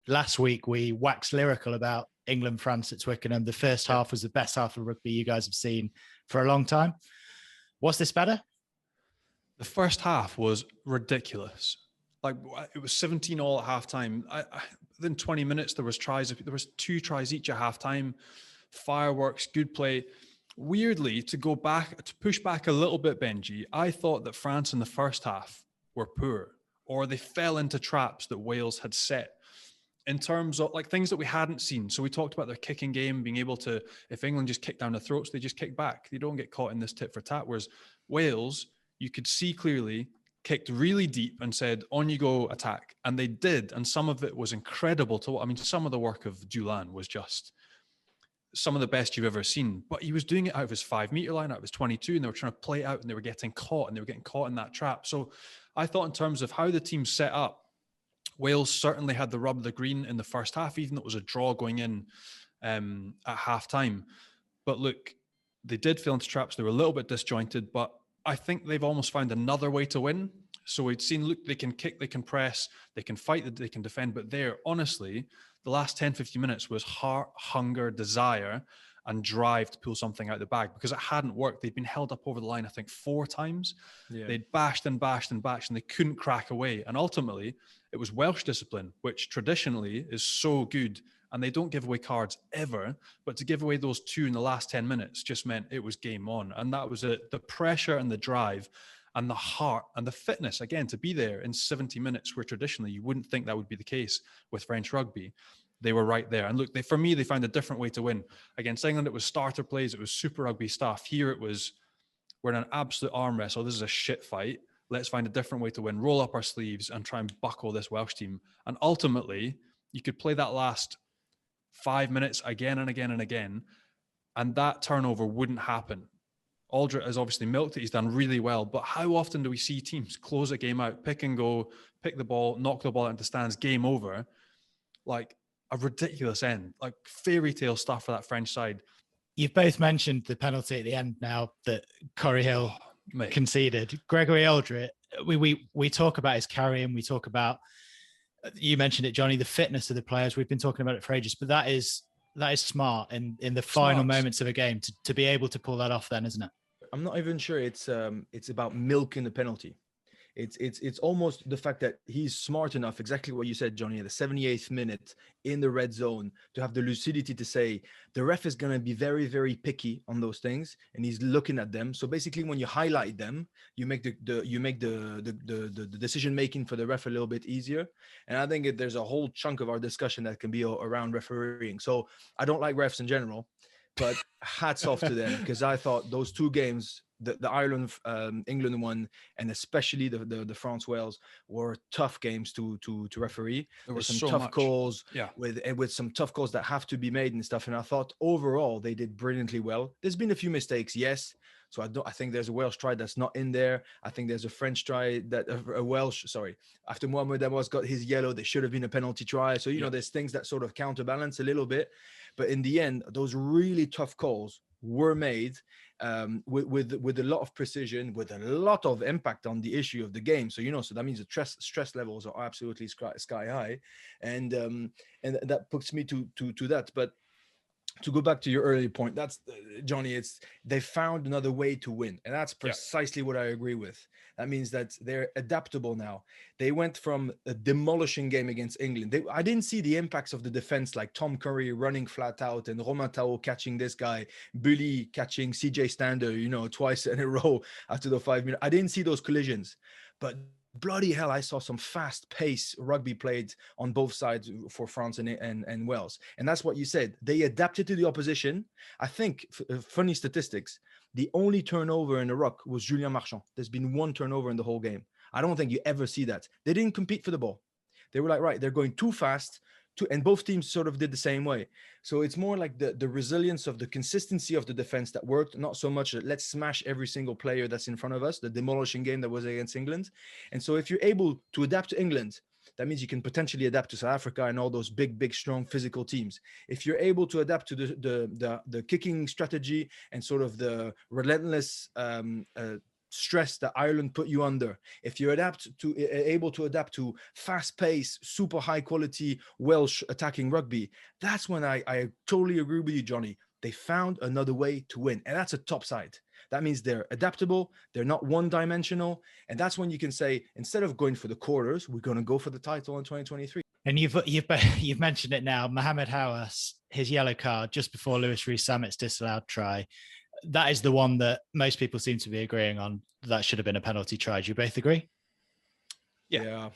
last week we waxed lyrical about England, France at Twickenham. The first half was the best half of rugby you guys have seen for a long time. Was this better? The first half was ridiculous. Like, it was 17 all at halftime. Within 20 minutes, there was 2 tries each at halftime. Fireworks, good play. Weirdly, to push back a little bit, Benji, I thought that France in the first half were poor, or they fell into traps that Wales had set in terms of like things that we hadn't seen. So we talked about their kicking game, being able to, if England just kick down the throats, they just kick back. They don't get caught in this tit for tat. Whereas Wales, you could see clearly, kicked really deep and said, on you go, attack. And they did. And some of it was incredible to watch. I mean, some of the work of Dulin was just some of the best you've ever seen. But he was doing it out of his 5 meter line, out of his 22, and they were trying to play it out and they were getting caught in that trap. So I thought in terms of how the team set up, Wales certainly had the rub of the green in the first half, even though it was a draw going in at halftime. But look, they did fall into traps. They were a little bit disjointed, but I think they've almost found another way to win. So we'd seen, look, they can kick, they can press, they can fight, they can defend. But there, honestly, the last 10, 15 minutes was heart, hunger, desire, and drive to pull something out the bag, because it hadn't worked. They'd been held up over the line, I think, 4 times. Yeah. They'd bashed and bashed and bashed, and they couldn't crack away. And ultimately, it was Welsh discipline, which traditionally is so good, and they don't give away cards ever. But to give away those 2 in the last 10 minutes just meant it was game on. And that was it. The pressure and the drive and the heart and the fitness, again, to be there in 70 minutes, where traditionally you wouldn't think that would be the case with French rugby. They were right there. And look, for me, they found a different way to win. Against England, it was starter plays. It was Super Rugby stuff. Here it was, we're in an absolute arm wrestle. This is a shit fight. Let's find a different way to win. Roll up our sleeves and try and buckle this Welsh team. And ultimately, you could play that last 5 minutes again and again and again, and that turnover wouldn't happen. Aldritt has obviously milked it. He's done really well. But how often do we see teams close a game out, pick and go, pick the ball, knock the ball out into stands, game over? Like, a ridiculous end, like fairy tale stuff for that French side. You've both mentioned the penalty at the end now that Corey Hill conceded. Gregory Aldritt, we talk about his carrying, we talk about, you mentioned it, Johnny, the fitness of the players. We've been talking about it for ages, but that is smart in the final moments of a game to be able to pull that off then, isn't it? I'm not even sure it's about milking the penalty. It's almost the fact that he's smart enough, exactly what you said, Johnny, at the 78th minute in the red zone, to have the lucidity to say the ref is going to be very, very picky on those things, and he's looking at them. So basically, when you highlight them, you make the decision making for the ref a little bit easier. And I think there's a whole chunk of our discussion that can be around refereeing. So I don't like refs in general, but hats off to them, because I thought those 2 games, the Ireland England one, and especially the France Wales, were tough games to referee. There were some tough calls, with some tough calls that have to be made and stuff. And I thought overall they did brilliantly well. There's been a few mistakes, yes. So I think there's a Welsh try that's not in there. I think there's a French try after Mohamed Amos got his yellow, there should have been a penalty try. So you know, there's things that sort of counterbalance a little bit. But in the end, those really tough calls were made with a lot of precision, with a lot of impact on the issue of the game. So so that means the stress levels are absolutely sky high, and that puts me to that. But to go back to your earlier point, that's Johnny, they found another way to win, and that's precisely what I agree with. That means that they're adaptable now. They went from a demolishing game against England. I didn't see the impacts of the defense, like Tom Curry running flat out and Romain catching this guy, Bully catching CJ Stander, twice in a row after the 5 minutes. I didn't see those collisions, but bloody hell, I saw some fast-paced rugby played on both sides for France and Wales. And that's what you said. They adapted to the opposition. I think, funny statistics, the only turnover in the ruck was Julien Marchand. There's been 1 turnover in the whole game. I don't think you ever see that. They didn't compete for the ball. They were like, right, they're going too fast, and both teams sort of did the same way. So it's more like the resilience of the consistency of the defense that worked, not so much that let's smash every single player that's in front of us, the demolishing game that was against England. And so if you're able to adapt to England, that means you can potentially adapt to South Africa and all those big, strong physical teams. If you're able to adapt to the kicking strategy and sort of the relentless stress that Ireland put you under, if you're able to adapt to fast-paced, super high-quality Welsh attacking rugby, that's when I totally agree with you, Johnny. They found another way to win, and that's a top side. That means they're adaptable, they're not one-dimensional, and that's when you can say, instead of going for the quarters, we're going to go for the title in 2023. And you've mentioned it now, Mohamed Hawass, his yellow card just before Lewis Rees-Sammet's disallowed try. That is the one that most people seem to be agreeing on. That should have been a penalty try. Do you both agree? Yeah.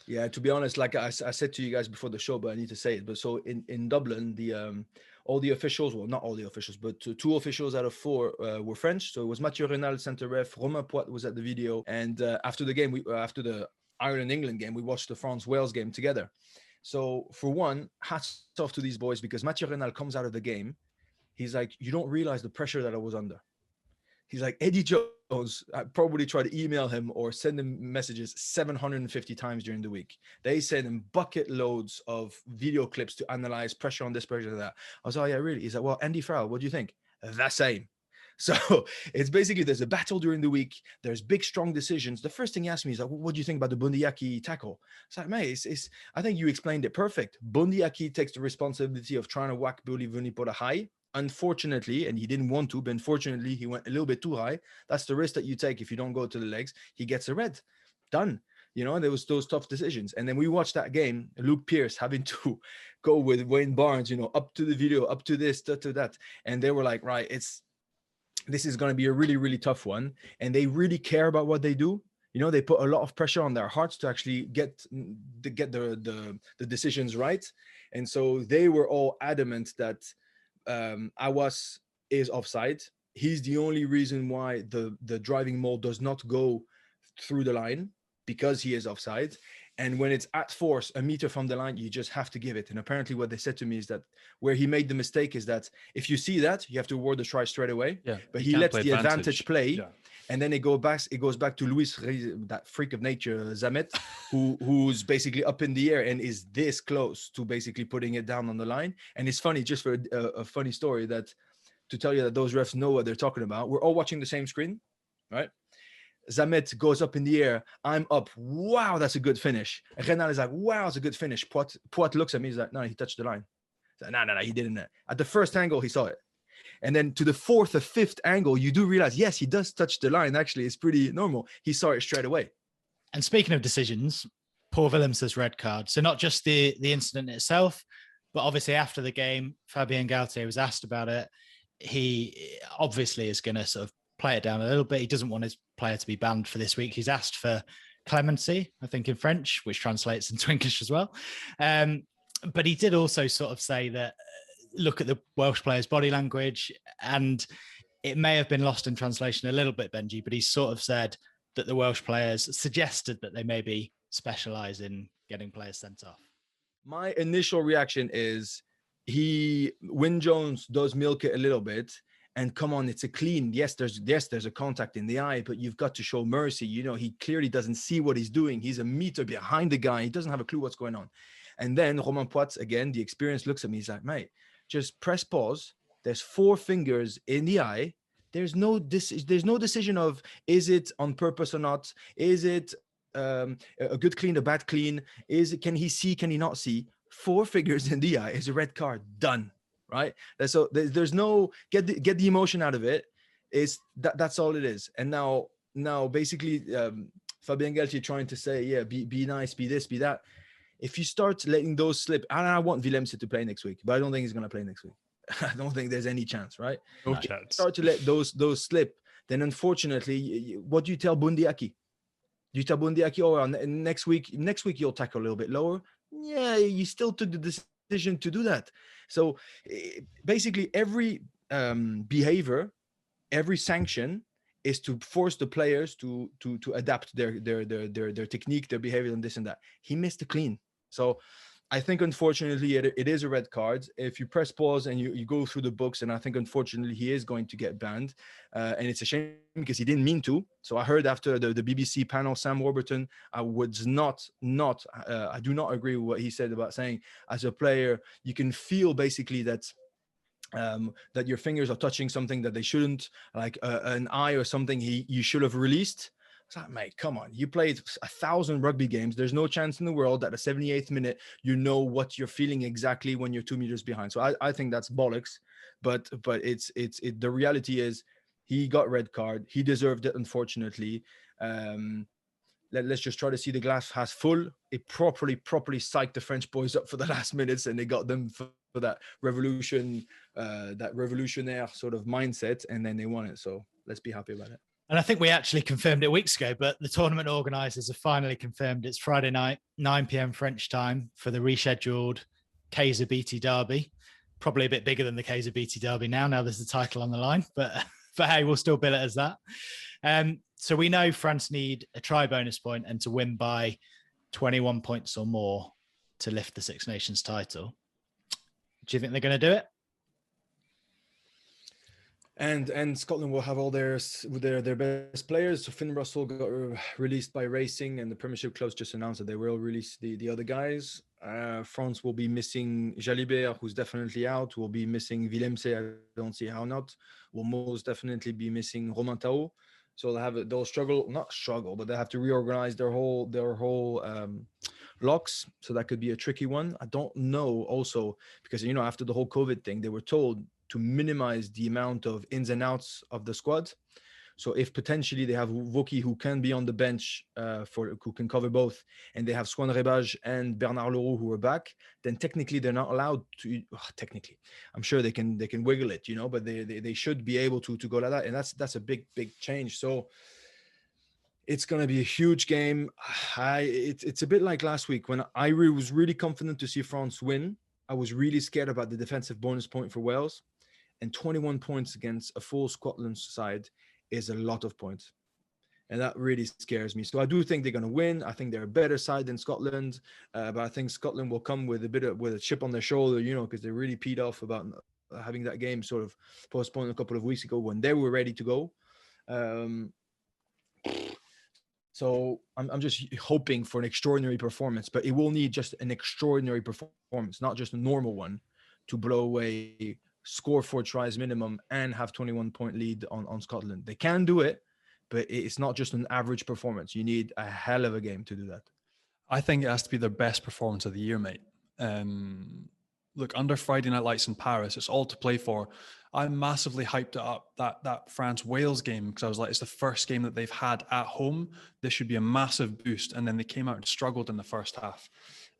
To be honest, like I said to you guys before the show, but I need to say it. But so in Dublin, all the officials, well, not all the officials, but two officials out of four were French. So it was Mathieu Raynal, center ref. Romain Poite was at the video. And after the game, after the Ireland-England game, we watched the France-Wales game together. So for one, hats off to these boys, because Mathieu Raynal comes out of the game. He's like, you don't realize the pressure that I was under. He's like, Eddie Jones, I probably tried to email him or send him messages 750 times during the week. They send him bucket loads of video clips to analyze pressure on this, pressure on that. I was like, oh, yeah, really? He's like, well, Andy Farrell, what do you think? The same. So it's basically, there's a battle during the week. There's big, strong decisions. The first thing he asked me is like, what do you think about the Bundee Aki tackle? It's like, mate, I think you explained it perfect. Bundee Aki takes the responsibility of trying to whack Bully Vunipola high. Unfortunately, and he didn't want to, but unfortunately, he went a little bit too high. That's the risk that you take if you don't go to the legs. He gets a red. Done. You know, there was those tough decisions. And then we watched that game, Luke Pearce having to go with Wayne Barnes, you know, up to the video, up to this, to that. And they were like, right, this is going to be a really, really tough one. And they really care about what they do. You know, they put a lot of pressure on their hearts to actually get the decisions right. And so they were all adamant that Hawass is offside. He's the only reason why the driving maul does not go through the line, because he is offside. And when it's at force, a meter from the line, you just have to give it. And apparently what they said to me is that where he made the mistake is that if you see that, you have to award the try straight away. Yeah, but he lets the advantage play. Yeah. And then it goes back to Luis, that freak of nature, Zamet, who's basically up in the air and is this close to basically putting it down on the line. And it's funny, just for a funny story, that to tell you that those refs know what they're talking about. We're all watching the same screen, right? Zamet goes up in the air. I'm up. Wow, that's a good finish. And Raynal is like, wow, it's a good finish. Poite looks at me. He's like, no, he touched the line. He's like, no, he didn't. At the first angle, he saw it. And then to the fourth or fifth angle, you do realize, yes, he does touch the line. Actually, it's pretty normal. He saw it straight away. And speaking of decisions, Paul Willemse's red card. So not just the incident itself, but obviously after the game, Fabien Galthie was asked about it. He obviously is going to sort of play it down a little bit. He doesn't want his player to be banned for this week. He's asked for clemency, I think in French, which translates into English as well. But he did also sort of say that, look at the Welsh players' body language, and it may have been lost in translation a little bit, Benji, but he sort of said that the Welsh players suggested that they maybe specialise in getting players sent off. My initial reaction is Wyn Jones does milk it a little bit. And come on, it's a clean. Yes, there's a contact in the eye, but you've got to show mercy. You know, he clearly doesn't see what he's doing. He's a meter behind the guy. He doesn't have a clue what's going on. And then Romain Poite, again, the experience, looks at me. He's like, mate, just press pause. There's 4 fingers in the eye. There's no decision of, is it on purpose or not? Is it a good clean, a bad clean? Can he see? Can he not see? 4 fingers in the eye is a red card. Done. Right. So there's no get the emotion out of it. That's all it is. And now basically Fabien Galthie trying to say, yeah, be nice, be this, be that. If you start letting those slip, and I want Willemse to play next week, but I don't think he's going to play next week. I don't think there's any chance, right? No chance. Start to let those slip, then unfortunately, what do you tell Bundee Aki? Do you tell Bundee Aki, oh, next week you'll tackle a little bit lower? Yeah, you still took the decision to do that. So basically every behavior, every sanction is to force the players to adapt their technique, their behavior, and this and that. He missed the clean. So I think, unfortunately, it is a red card. If you press pause and you go through the books, and I think, unfortunately, he is going to get banned. And it's a shame because he didn't mean to. So I heard after the BBC panel, Sam Warburton, I do not agree with what he said about saying, as a player, you can feel basically that that your fingers are touching something that they shouldn't, like an eye or something you should have released. It's like, mate, come on. You played 1,000 rugby games. There's no chance in the world that at the 78th minute, you know what you're feeling exactly when you're 2 meters behind. So I think that's bollocks. But the reality is he got red card. He deserved it, unfortunately. Let's just try to see the glass half full. It properly psyched the French boys up for the last minutes, and they got them for that revolutionary sort of mindset, and then they won it. So let's be happy about it. And I think we actually confirmed it weeks ago, but the tournament organisers have finally confirmed it's Friday night, 9 p.m. French time for the rescheduled Kaiser BT Derby. Probably a bit bigger than the Kaiser BT Derby now there's the title on the line, but hey, we'll still bill it as that. So we know France need a try bonus point and to win by 21 points or more to lift the Six Nations title. Do you think they're going to do it? And Scotland will have all their best players. So Finn Russell got released by Racing, and the Premiership Clubs just announced that they will release the other guys. France will be missing Jalibert, who's definitely out. Will be missing Willemse. I don't see how not. Will most definitely be missing Romain. So they'll struggle, not struggle, but they have to reorganize their whole locks. So that could be a tricky one. I don't know also, because, after the whole COVID thing, they were told to minimize the amount of ins and outs of the squad. So if potentially they have Woki, who can be on the bench who can cover both, and they have Swan Rebage and Bernard Leroux who are back, then technically they're not allowed to. Technically, I'm sure they can wiggle it, but they should be able to go like that, and that's a big change. So it's going to be a huge game. It's a bit like last week when I was really confident to see France win. I was really scared about the defensive bonus point for Wales, and 21 points against a full Scotland side is a lot of points, and that really scares me. So I do think they're going to win. I think they're a better side than Scotland, but I think Scotland will come with a chip on their shoulder, because they're really peed off about having that game sort of postponed a couple of weeks ago when they were ready to go. So I'm just hoping for an extraordinary performance, but it will need just an extraordinary performance, not just a normal one, to blow away, score 4 tries minimum, and have 21-point lead on Scotland. They can do it, but it's not just an average performance. You need a hell of a game to do that. I think it has to be their best performance of the year, mate. Look, under Friday Night Lights in Paris, it's all to play for. I massively hyped it up, that France-Wales game, because I was like, it's the first game that they've had at home. This should be a massive boost. And then they came out and struggled in the first half.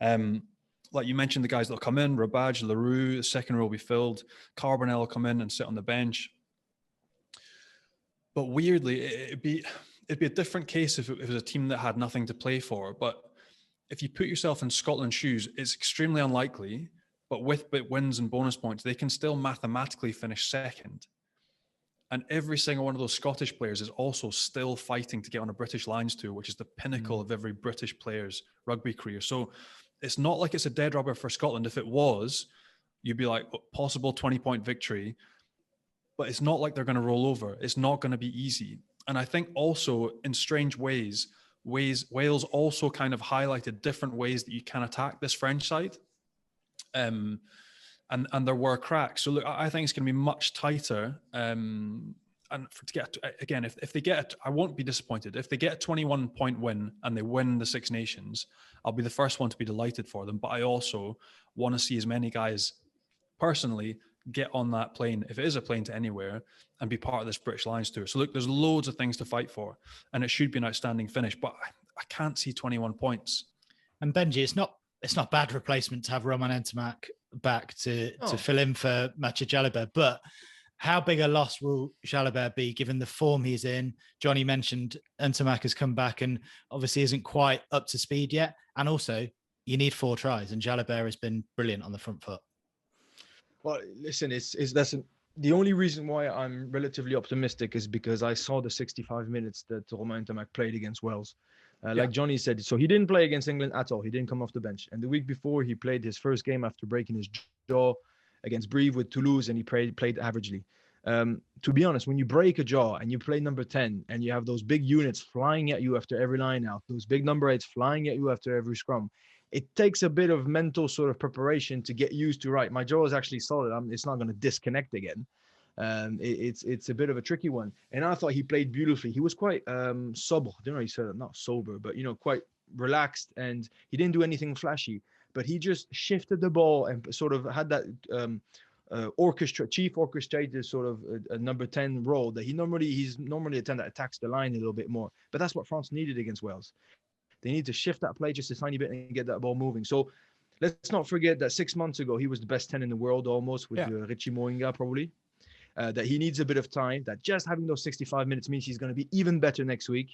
Like you mentioned, the guys that'll come in, Rebage, Leroux, the second row will be filled. Carbonell will come in and sit on the bench. But weirdly, it'd be a different case if it was a team that had nothing to play for. But if you put yourself in Scotland's shoes, it's extremely unlikely. But with wins and bonus points, they can still mathematically finish second. And every single one of those Scottish players is also still fighting to get on a British Lions tour, which is the pinnacle of every British player's rugby career. So it's not like it's a dead rubber for Scotland. If it was, you'd be like, possible 20-point victory. But it's not like they're going to roll over. It's not going to be easy. And I think also, in strange ways, Wales also kind of highlighted different ways that you can attack this French side. And there were cracks. So look, I think it's going to be much tighter. And to get again, if they get, I won't be disappointed if they get a 21-point win and they win the Six Nations. I'll be the first one to be delighted for them. But I also want to see as many guys personally get on that plane, if it is a plane to anywhere, and be part of this British Lions tour. So look, there's loads of things to fight for, and it should be an outstanding finish. But I can't see 21 points. And Benji, it's not bad replacement to have Romain Ntamack back to fill in for Mathieu Jalibert. But how big a loss will Jalibert be given the form he's in? Johnny mentioned Ntamack has come back and obviously isn't quite up to speed yet. And also, you need 4 tries, and Jalibert has been brilliant on the front foot. Well, listen, the only reason why I'm relatively optimistic is because I saw the 65 minutes that Romain Ntamack played against Wales. Like Johnny said, so he didn't play against England at all. He didn't come off the bench. And the week before, he played his first game after breaking his jaw against Brive with Toulouse, and he played averagely. To be honest, when you break a jaw and you play number 10 and you have those big units flying at you after every line out, those big number 8s flying at you after every scrum, it takes a bit of mental sort of preparation to get used to, right, my jaw is actually solid. It's not going to disconnect again. It's a bit of a tricky one. And I thought he played beautifully. He was quite sober. I don't know, he said it, not sober, but, quite relaxed, and he didn't do anything flashy, but he just shifted the ball and sort of had that chief orchestrator sort of a number 10 role that he's normally a 10 that attacks the line a little bit more. But that's what France needed against Wales. They need to shift that play just a tiny bit and get that ball moving. So let's not forget that 6 months ago, he was the best 10 in the world almost with Richie Mo'inga probably. That he needs a bit of time, that just having those 65 minutes means he's going to be even better next week.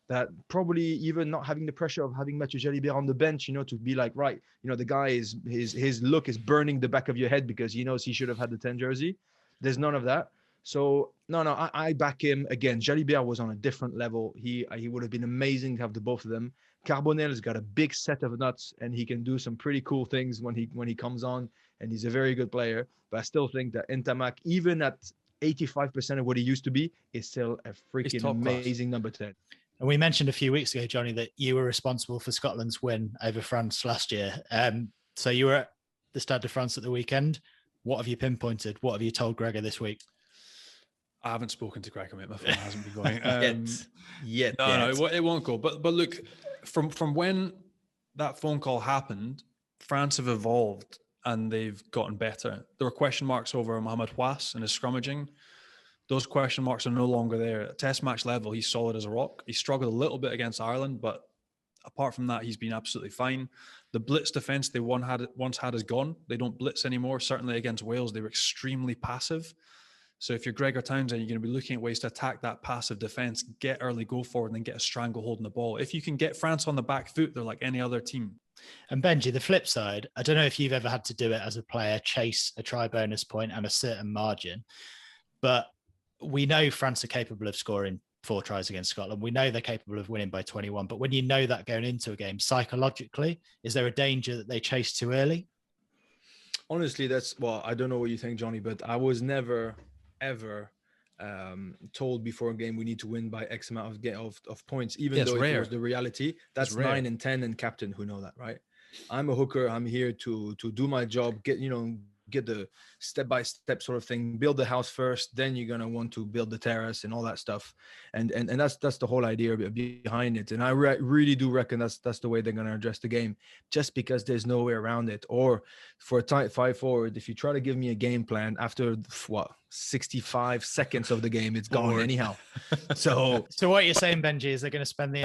That probably even not having the pressure of having Mathieu Jalibert on the bench, to be like, right, the guy is, his look is burning the back of your head because he knows he should have had the 10 jersey. There's none of that. So I back him again. Jalibert was on a different level. He would have been amazing to have the both of them. Carbonel has got a big set of nuts, and he can do some pretty cool things when he comes on, and he's a very good player. But I still think that Ntamak, even at 85% of what he used to be, is still a freaking amazing number 10. And we mentioned a few weeks ago, Johnny, that you were responsible for Scotland's win over France last year. So you were at the Stade de France at the weekend. What have you pinpointed? What have you told Gregor this week? I haven't spoken to Gregor, mate. My phone hasn't been going. Yet. No, it won't go. But look, from when that phone call happened, France have evolved and they've gotten better. There were question marks over Mohamed Wass and his scrummaging. Those question marks are no longer there. At test match level, he's solid as a rock. He struggled a little bit against Ireland, but apart from that, he's been absolutely fine. The blitz defense they once had is gone. They don't blitz anymore. Certainly against Wales, they were extremely passive. So if you're Gregor Townsend, you're going to be looking at ways to attack that passive defense, get early, go forward, and then get a stranglehold on the ball. If you can get France on the back foot, they're like any other team. And Benji, the flip side, I don't know if you've ever had to do it as a player, chase a try bonus point and a certain margin, but we know France are capable of scoring 4 tries against Scotland. We know they're capable of winning by 21. But when you know that going into a game, psychologically, is there a danger that they chase too early? Honestly, I don't know what you think, Johnny, but I was never, ever told before a game we need to win by X amount of points, even though it was the reality. That's 9 and 10 and captain who know that, right? I'm a hooker. I'm here to do my job, get the step-by-step sort of thing, build the house first, then you're going to want to build the terrace and all that stuff. And that's the whole idea behind it. And I really do reckon that's the way they're going to address the game, just because there's no way around it. Or for a tight 5 forward, if you try to give me a game plan after 65 seconds of the game, it's gone anyhow. So what you're saying, Benji, is they're going to spend the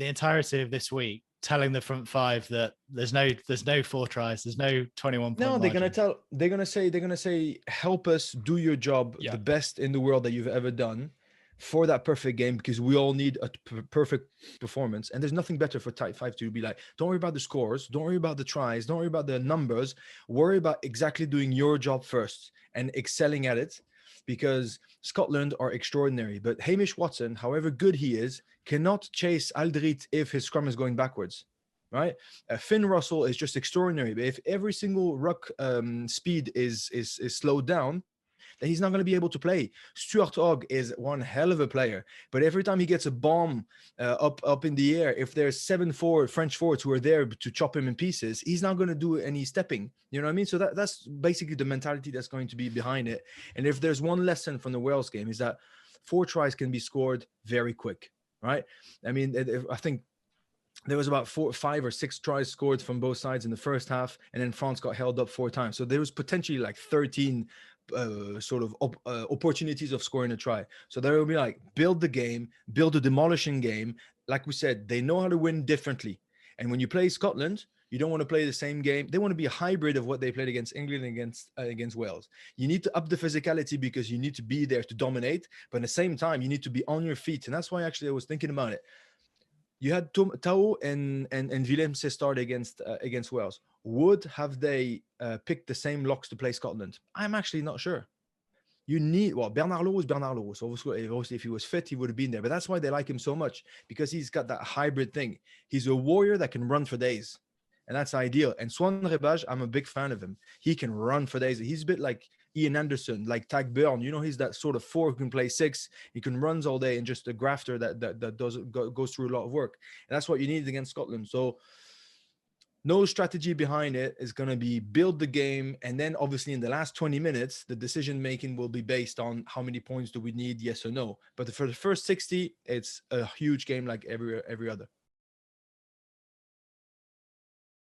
entirety of this week telling the front 5 that there's no 4 tries, there's no 21 point No, they're margin. they're gonna say help us do your job the best in the world that you've ever done for that perfect game, because we all need a perfect performance. And there's nothing better for tight 5 to be like, don't worry about the scores, don't worry about the tries, don't worry about the numbers, worry about exactly doing your job first and excelling at it. Because Scotland are extraordinary, but Hamish Watson, however good he is, cannot chase Aldritt if his scrum is going backwards, right? Finn Russell is just extraordinary, but if every single ruck speed is slowed down, then he's not going to be able to play. Stuart Hogg is one hell of a player, but every time he gets a bomb up in the air, if there's 7 French forwards who are there to chop him in pieces, he's not going to do any stepping. You know what I mean? So that's basically the mentality that's going to be behind it. And if there's one lesson from the Wales game, is that 4 tries can be scored very quick, right? I mean, I think there was about 5 or 6 tries scored from both sides in the first half, and then France got held up 4 times. So there was potentially like 13 opportunities of scoring a try. So there will be like, build the game, build a demolishing game. Like we said, they know how to win differently. And when you play Scotland, you don't want to play the same game. They want to be a hybrid of what they played against England and against Wales. You need to up the physicality because you need to be there to dominate, but at the same time, you need to be on your feet. And that's why actually I was thinking about it. You had Tao and Willemse start against Wales. Would have they picked the same locks to play Scotland? I'm actually not sure. You need, Bernard Lowe is Bernard Lowe. So obviously if he was fit, he would have been there. But that's why they like him so much, because he's got that hybrid thing. He's a warrior that can run for days. And that's ideal. And Swan Rebage, I'm a big fan of him. He can run for days. He's a bit like Ian Anderson, like Tag Byrne. You know, he's that sort of 4 who can play 6. He can runs all day and just a grafter that goes through a lot of work. And that's what you need against Scotland. So No strategy behind it. Is going to be build the game. And then obviously in the last 20 minutes, the decision making will be based on how many points do we need, yes or no. But for the first 60, it's a huge game like every other.